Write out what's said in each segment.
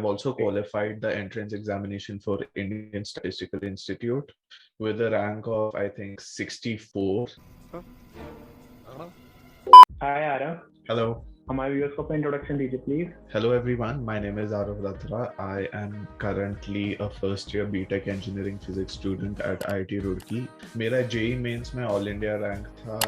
I've also qualified the entrance examination for Indian Statistical Institute with a rank of, I think, 64. Hi, Arav. Hello. हमारे viewers को अपना introduction दीजिए please. Hello everyone, my name is Arav Ratra. I am currently a first year BTech Engineering Physics student at IIT Roorkee. मेरा JEE Mains में All India rank था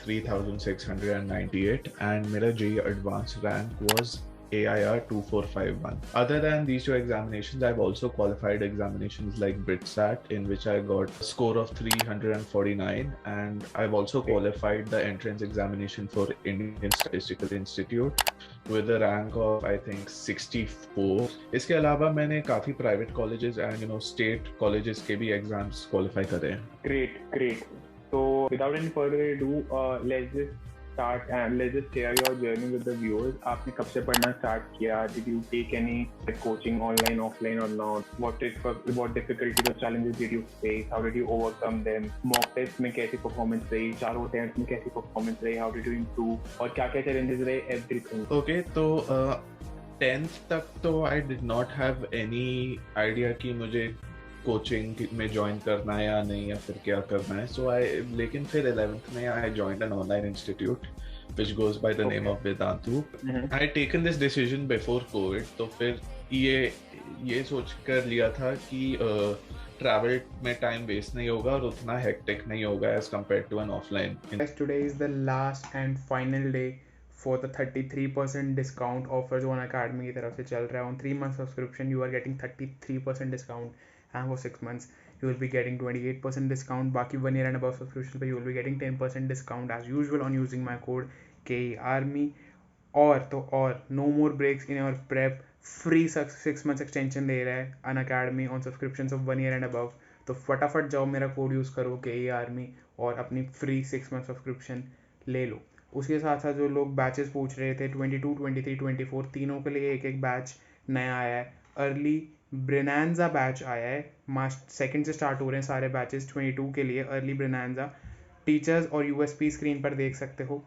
3698 and मेरा JEE Advanced rank was AIR 2451. Other than these two examinations, I've also qualified examinations like BritSat, in which I got a score of 349, and I've also qualified the entrance examination for Indian Statistical Institute with a rank of, I think, 64. इसके अलावा मैंने काफ़ी private colleges and state colleges के भी exams qualify करे हैं. Great. So without any further ado, let's just start and let's just share your journey with the viewers. आपने कब से पढ़ना स्टार्ट किया? Did you take any coaching online, offline or not? What difficulties or challenges did you face? How did you overcome them? Mock test में कैसी performance रही? चारों attempt में कैसी performance रही? How did you improve? और क्या-क्या challenges रहे? Everything. Okay, तो 10th तक तो I did not have any idea कि मुझे कोचिंग में ज्वाइन करना है या नहीं, या फिर क्या करना है. लेकिन फिर 11th में I joined an online institute which goes by the name of Vedantu. I had taken this decision before COVID, तो फिर ये सोच कर लिया था कि ट्रैवल में टाइम वेस्ट नहीं होगा और उतना हेक्टिक नहीं होगा as compare to an offline. Today is the last and final day for the 33% discount offer जो Unacademy की तरफ से चल रहा है. On 3 month subscription you are getting 33% discount, and for 6 months you will be getting 28% discount. बाकी 1 year and above subscription पे you will be getting 10% discount as usual on using my code KEARMY. और no more breaks in your prep. Free 6 months extension दे रहा है Unacademy on subscriptions of 1 year and above. तो फटाफट जाओ, मेरा code use करो KEARMY और अपनी फ्री 6 month सब्सक्रिप्शन ले लो. उसके साथ साथ जो लोग बैचेस पूछ रहे थे 22, 23, 24 तीनों के लिए एक बैच नया आया है. अर्ली ब्रेनांजा बैच आया है. मार्च 2 से स्टार्ट हो रहे हैं सारे बैचेस 22 के लिए. अर्ली ब्रेनांजा टीचर्स और यूएसपी स्क्रीन पर देख सकते हो.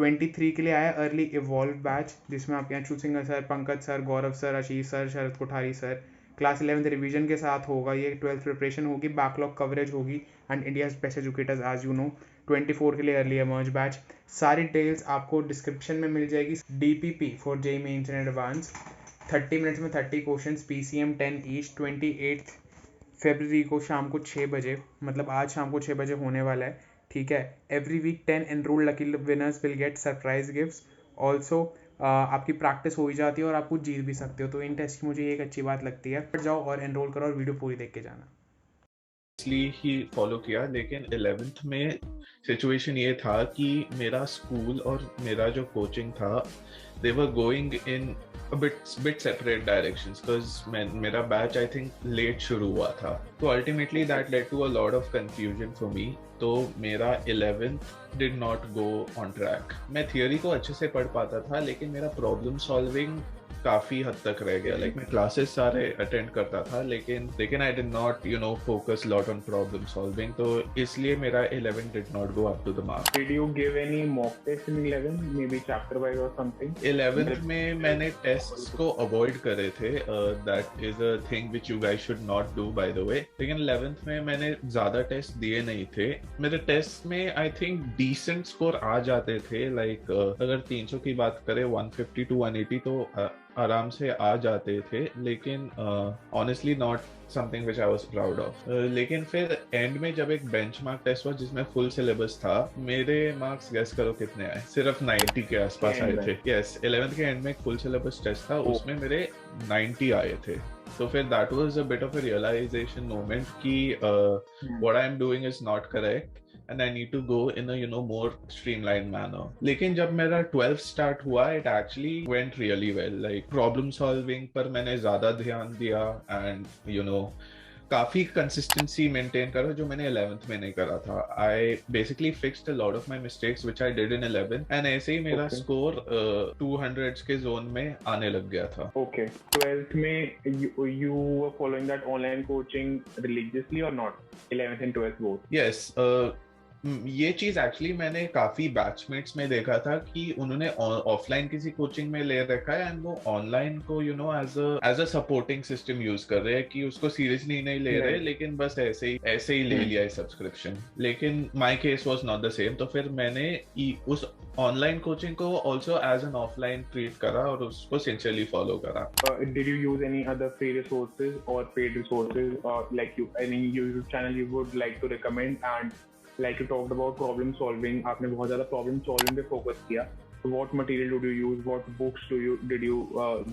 23 के लिए आया अर्ली इवॉल्व बैच, जिसमें आपके यहाँ Singh sir, Pankaj sir, Gaurav sir, Ashish sir, Sharad Kothari sir. Class 11th revision के साथ होगा ये. 12th प्रिपरेशन होगी, बैकलॉग कवरेज होगी and India's best educators as you know. 24 के लिए अर्ली एमर्ज बैच. सारी डिटेल्स आपको डिस्क्रिप्शन में मिल जाएगी. DPP for JEE mains and advance. 30 minutes में 30 क्वेश्चन, PCM 10 ईच. 28 फरवरी को शाम को 6 बजे, मतलब आज शाम को 6 बजे होने वाला है. ठीक है. Every week 10 enrolled lucky winners will get surprise gifts. Also आपकी प्रैक्टिस हो ही जाती है और आप कुछ जीत भी सकते हो. तो इन टेस्ट की मुझे एक अच्छी बात लगती है. फिर जाओ और एनरोल करो और वीडियो पूरी देख के जाना. इसलिए ही फॉलो किया. लेकिन 11th में सिचुएशन ये था कि मेरा स्कूल और मेरा जो कोचिंग था, they were going in a bit separate directions because मेरा बैच I think late शुरू हुआ था. तो ultimately that led to a lot of confusion for me. तो मेरा 11th did not go on track. मैं थियोरी को अच्छे से पढ़ पाता था, लेकिन मेरा प्रॉब्लम सॉल्विंग काफ़ी हद तक रह गया. मैं क्लासेस सारे अटेंड करता था, लेकिन I did not focus lot on problem solving. तो इसलिए मेरा 11 did not go up to the mark. Did you give any mock test in 11? Maybe chapter wise or something? 11th में मैंने टेस्ट्स को अवॉइड करे थे. That is a thing which you guys should not do by the way. लेकिन 11th में मैंने ज़्यादा test दिए नहीं थे. मेरे टेस्ट में आई थिंक डिसेंट स्कोर आ जाते थे. अगर 300 की बात करें 150 to 180 तो आराम से आ जाते थे. लेकिन honestly not something which I was proud of. लेकिन फिर एंड में जब एक बेंचमार्क टेस्ट हुआ जिसमें फुल सिलेबस था, मेरे मार्क्स गेस करो कितने आए? सिर्फ 90 के आसपास आए थे. यस, 11th के एंड में एक फुल सिलेबस टेस्ट था, उसमें मेरे 90 आए थे. तो फिर that was a bit of a realisation moment कि what I am doing is not correct and I need to go in a more streamlined manner. लेकिन जब मेरा 12th start हुआ, it actually went really well. Problem solving पर मैंने ज़्यादा ध्यान दिया and काफ़ी कंसिस्टेंसी मेंटेन करा जो मैंने 11th में नहीं करा था. I basically fixed a lot of my mistakes which I did in 11th and ऐसे ही मेरा स्कोर 200s के जोन में आने लग गया था. Okay. 12th में you were following that online coaching religiously or not? 11th and 12th both? Yes. ये चीज एक्चुअली मैंने काफी बैचमेट्स में देखा था कि उन्होंने ऑफलाइन किसी कोचिंग में ले रखा है एंड वो ऑनलाइन को as a supporting system use कर रहे हैं कि उसको सीरियसली नहीं ले रहे, लेकिन बस ऐसे ही ले लिया है सब्सक्रिप्शन। लेकिन my case was not the same, तो फिर मैंने उस ऑनलाइन कोचिंग को also as an offline treat करा और उसको सिंसियरली फॉलो करा। Did you use any other free resources or paid resources, or like any YouTube channel you would like to recommend? And like you talked about problem solving, आपने बहुत ज़्यादा problem solving पे focus किया. So what material did you use? What books did you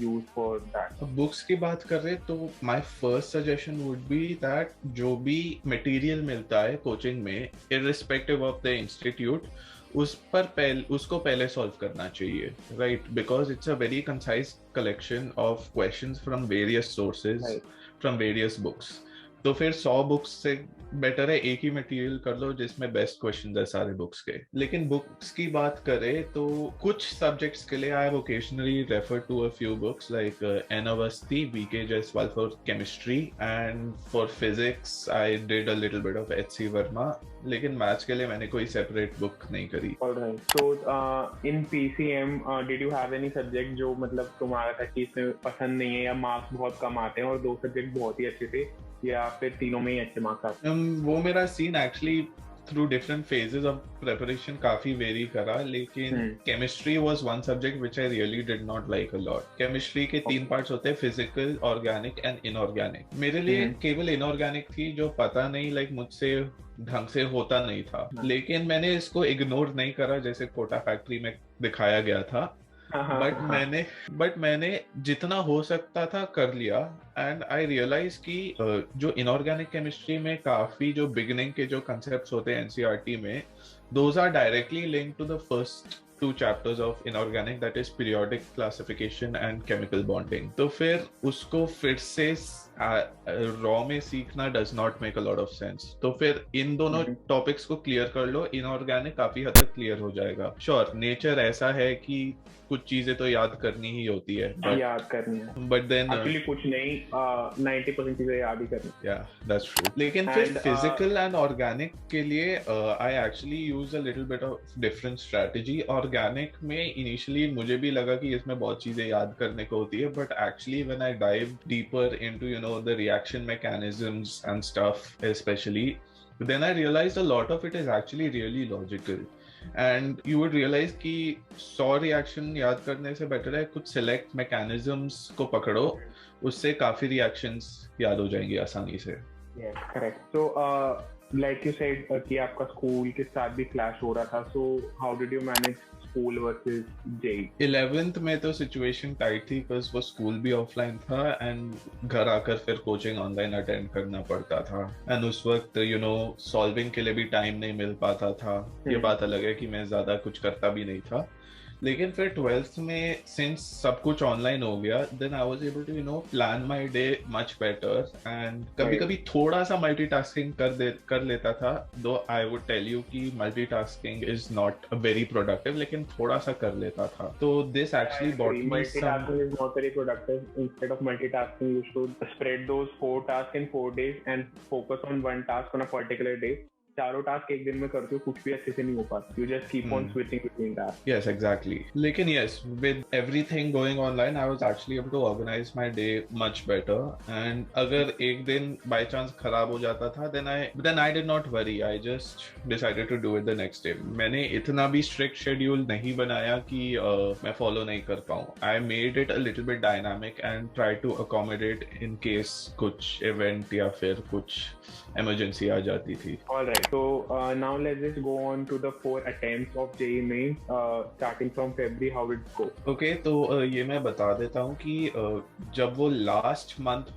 use for that? Books की बात कर रहे तो my first suggestion would be that जो भी मटेरियल मिलता है कोचिंग में इररिस्पेक्टिव ऑफ द इंस्टीट्यूट, उसको पहले सॉल्व करना चाहिए, right? Because it's a very concise collection of questions from various sources, from various books. तो फिर 100 बुक्स से बेटर है एक ही मटेरियल कर लो जिसमें बेस्ट क्वेश्चंस है सारे बुक्स के। लेकिन बुक्स की बात करें तो कुछ सब्जेक्ट्स के लिए I have occasionally refer to a few books like N Awasthi, VK Jaiswal for chemistry, and for physics I did a little bit of HC. Verma. लेकिन मैथ्स के लिए मैंने कोई सेपरेट बुक नहीं करी। Alright. So in PCM, did you have any subject जो मतलब तुम्हारा था कि इसमें पसंद नहीं है या मार्क्स बहुत कम आते हैं, और 2 सब्जेक्ट बहुत ही अच्छे थे, या फिर तीनों में ही अच्छे मार्क्स आते हैं? वो मेरा scene actually through different phases of preparation काफी वेरी करा, लेकिन chemistry was one subject which I really did not like a lot. Chemistry के 3 पार्ट्स होते हैं, फिजिकल, ऑर्गेनिक एंड इनऑर्गेनिक। मेरे लिए केवल इनऑर्गेनिक थी जो पता नहीं मुझसे ढंग से होता नहीं था, लेकिन मैंने इसको इग्नोर नहीं करा जैसे कोटा फैक्ट्री में दिखाया गया था। बट मैंने जितना हो सकता था कर लिया, एंड आई रियलाइज कि जो इनऑर्गेनिक केमिस्ट्री में काफी जो बिगिनिंग के जो कंसेप्ट्स होते हैं एनसीईआरटी में, those are directly linked to the first 2 chapters of inorganic, that is periodic classification and chemical bonding. तो फिर उसको फिर से रॉ में सीखना does not make a lot of sense. तो फिर इन दोनों टॉपिक्स को क्लियर कर लो, इनऑर्गेनिक काफी हद तक क्लियर हो जाएगा। श्योर, नेचर ऐसा है कि कुछ चीजें तो याद करनी ही होती है, बट देन एक्चुअली कुछ नहीं, 90% चीजें याद ही करनी। that's true. लेकिन फिर फिजिकल एंड ऑर्गेनिक के लिए I actually use a little bit of different strategy. Organic में इनिशियली मुझे भी लगा कि इसमें बहुत चीजें याद करने को होती है, but actually when I dive deeper into the reaction mechanisms and stuff especially, then I realized a lot of it is actually really logical, and you would realize कि 100 reaction याद करने से better है कुछ select mechanisms को पकड़ो, उससे काफी reactions याद हो जाएंगी आसानी से। Yes, correct. So like you said कि आपका स्कूल के साथ भी clash हो रहा था, so how did you manage school versus JEE? 11th में तो सिचुएशन टाइट थी बिकॉज वो स्कूल भी ऑफलाइन था एंड घर आकर फिर कोचिंग ऑनलाइन अटेंड करना पड़ता था, एंड उस वक्त सॉल्विंग के लिए भी टाइम नहीं मिल पाता था। ये बात अलग है कि मैं ज्यादा कुछ करता भी नहीं था। लेकिन फिर 12th में सिंस सब कुछ ऑनलाइन हो गया, then I was able to plan my day much better, and कभी कभी थोड़ा सा मल्टीटास्किंग कर लेता था। Though I would tell you कि multitasking is not a very productive, लेकिन थोड़ा सा कर लेता था। तो this actually bought me multitasking is not very productive. Instead of multitasking, you should spread those 4 tasks in 4 days and focus on one task on a particular day. चारों task एक दिन में करते हो, कुछ भी अच्छे से नहीं हो पाता। You just keep on switching between tasks. Yes, exactly. लेकिन yes, with everything going online, I was actually able to organize my day much better. And अगर एक दिन by chance खराब हो जाता था, then I did not worry. I just decided to do it the next day. मैंने इतना भी strict schedule नहीं बनाया कि मैं follow नहीं कर पाऊँ. I made it a little bit dynamic and tried to accommodate in case कुछ event या फिर कुछ emergency आ जाती थी. All right. So now let's just go on to the 4 attempts of JEE Mains, starting from February. How did it go? Okay, तो ये मैं बता देता हूँ कि जब वो लास्ट मंथ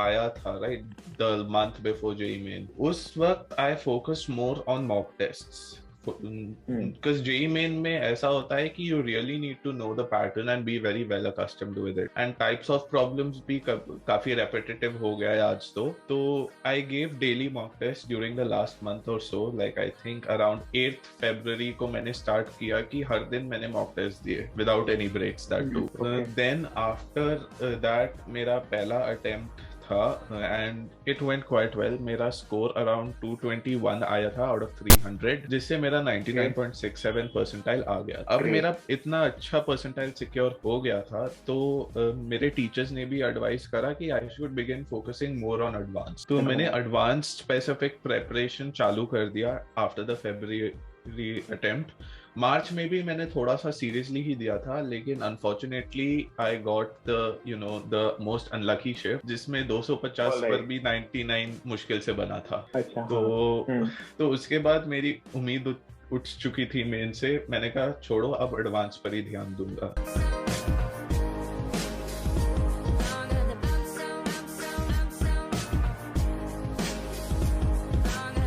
आया था, right, the month before JEE Main, उस वक्त I focused more on mock tests. Because JEE Main में ऐसा होता है कि you really need to know the pattern and be very well accustomed with it, and types of problems भी काफी repetitive हो गया है आज तो I gave daily mock tests during the last month or so, like I think around 8th February को मैंने start किया कि हर दिन मैंने mock test दिए without any breaks that too. Then after that मेरा पहला attempt था and it went quite well. मेरा स्कोर अराउंड 221 आया था आउट ऑफ 300, जिससे मेरा 99.67 परसेंटाइल आ गया। अब मेरा इतना अच्छा परसेंटाइल सिक्योर हो गया था तो मेरे टीचर्स ने भी एडवाइस करा कि I should begin focusing more on advance. तो मैंने एडवांस स्पेसिफिक प्रेपरेशन चालू कर दिया आफ्टर द फेब्रुअरी अटेम्प्ट। मार्च में भी मैंने थोड़ा सा सीरियसली ही दिया था, लेकिन unfortunately I got the most unlucky shift, जिसमें 250 पर भी 99 मुश्किल से बना था। अच्छा, तो उसके बाद मेरी उम्मीद उठ चुकी थी मेन से। मैंने कहा छोड़ो, अब एडवांस पर ही ध्यान दूंगा।